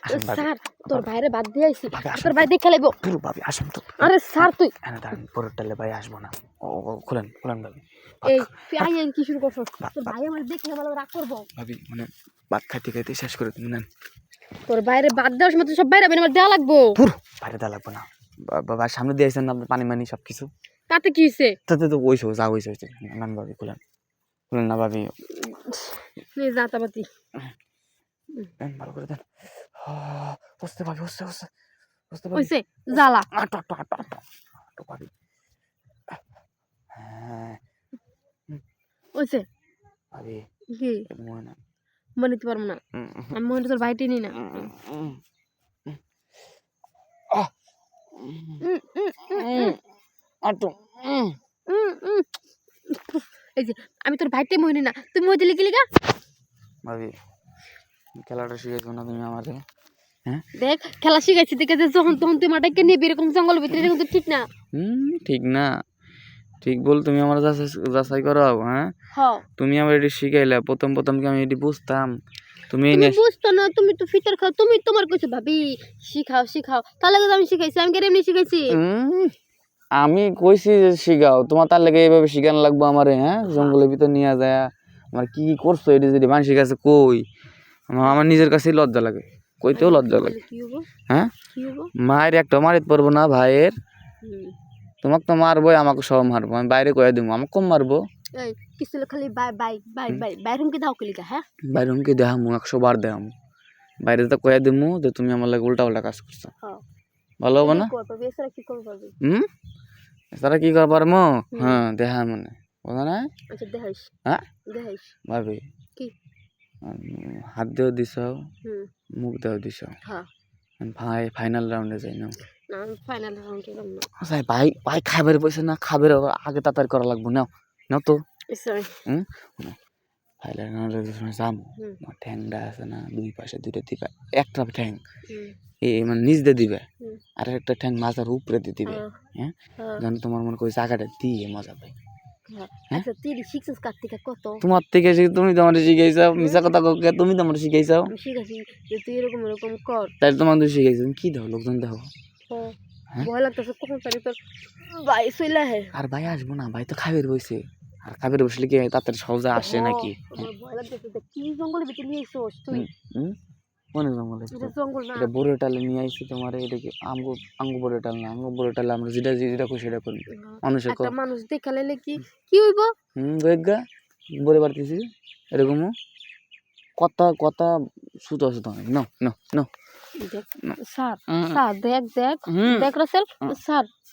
আসেন ভাবি স্যার তোর বাইরে বাদ দিয়ে আইছি ভাবি আসেন তোর ভাই দেখে লাইবো ধুর ভাবি আসেন তো আরে স্যার তুই এনে দাঁড়ান পরের টালে ভাই আসবো না ও খুলেন খুলেন ভাবি এই তুই আই কি শুরু করছস বাহ, তোর বাহ। ভাই আমার দেখে ভালো রাগ করবো ভাবি মানে ভাত খাইতে খাইতে শেষ করে তুমি নেন তোর বাইরে বাদ দেওয়ার সময় তো সব বাইরে বের আমার দেওয়া লাগবো ধুর বাইরে দেওয়া লাগবে না বাবা সামনে দিয়ে আসছেন না আপনার পানি মানি সব কিছু তাতে কি হইছে তাতে তো ওইসব যা হয়েছে নেন ভাবি খুলেন খুলেন না ভাবি নে যাতাপাতি দেন ভালো করে দেন বসতে ভাবি বসতে বসতে বসতে ভাবি হইছে জ্বালা আটো আটো আটো আটো আটো ভাবি হ্যাঁ হইছে ভাবি কি মনে না মনে নিতে পারবো না আমি মনে তোর ভাইটি নি না আটো এই যে আমি তোর ভাইটাই মনে না তুমি ওই দিলে গেলি গা ভাবি খেলাটা শিখেছো না তুমি আমাকে হ্যাঁ দেখ খেলা শিখাইছি দেখে যে যখন তখন তুই মাটাকে নিবি এরকম জঙ্গল ভিতরে এরকম তো ঠিক না ঠিক না ঠিক বল তুমি আমার যাচাই করাও হ্যাঁ হ্যাঁ তুমি আমার এটি শিখাইলা প্রথম প্রথম কি আমি এটি বুঝতাম তুমি তুমি বুঝতো না তুমি তো ফিটার খাও তুমি তোমার কইছো ভাবি শিখাও শিখাও তাহলে কিন্তু আমি শিখাইছি আমি কেন এমনি শিখাইছি আমি কইছি যে শিখাও তোমার তার লেগে এইভাবে শিখানো লাগবো আমারে হ্যাঁ জঙ্গলের ভিতর নিয়ে যায় আমার কি কি করছো এটি যদি মানুষের কাছে কই আমার নিজের কাছেই লজ্জা লাগে কইতেও লজ্জা লাগে কি হবো হ্যাঁ কি হবো মায়ের একটা মারিত পারবো না ভাইয়ের তোমাকে তো মারবোই আমাকে সব মারবো আমি বাইরে কয়ে দিব আমাকে কম মারবো এই কিছু খালি বাই বাই বাই বাই বাইরুম কি দাও কলিকা হ্যাঁ বাইরে কি দেখামু 100 বার দেখামু বাইরে তো কয়ে দিমু যে তুমি আমার লাগে উল্টা উল্টা কাজ করছো হ্যাঁ ভালো হবে না কর পাবি এছাড়া কি করব পাবি তারা কি কর পারমো হ্যাঁ দেখা মানে বোঝা না আচ্ছা দেখাইস হ্যাঁ দেখাইস ভাবি কি হাত দিয়েও দিছ মুখ দিয়েও দিছ হ্যাঁ ভাই ফাইনাল রাউন্ডে যাই না না ফাইনাল রাউন্ডে গেলাম না আচ্ছা ভাই ভাই খাবার পয়সা না খাবার আগে তাড়াতাড়ি করা লাগবো নাও নাও তো সরি ফাইনাল রাউন্ডে যাম ঠ্যাংটা আছে না দুই পাশে দুইটা দিবা একটা ঠ্যাং মানে নিচ দিয়ে দিবে আর একটা ঠ্যাং মাথার উপরে দিয়ে দিবে হ্যাঁ যেন তোমার মনে করি জায়গাটা দিয়ে মজা পাই আচ্ছা তুই শিখছিস কার থেকে কত তোমার থেকে তুমি তো আমার শিখাইছাও মিশা কথা কাউকে তুমি তো আমার শিখাইছাও আমি শিখেছি যে তুই এরকম এরকম কর তাই তোমার তুই শিখাইছো কি দাও লোকজন দেখো ভয় লাগতেছে কখন তারি তোর ভাই চলে হে আর ভাই আসবো না ভাই তো খাবের বইছে আর খাবের বসলে কি তাড়াতাড়ি সহজে আসে নাকি আমার ভয় লাগতেছে কি জঙ্গলের ভিতরে নিয়ে এসোস তুই কোন জঙ্গলে এটা জঙ্গল না এটা বড় টালে নিয়ে আইছি তোমার এটা কি আঙ্গু বড় টাল না আঙ্গু বড় টালে আমরা যেটা যেটা করি সেটা করি মানুষের একটা মানুষ দেখালে কি কি হইব বেগা বলে পারতেছি এরকম কথা কথা সুতো সুতো নো নো নো দেখ স্যার স্যার দেখ দেখ দেখ রাসেল স্যার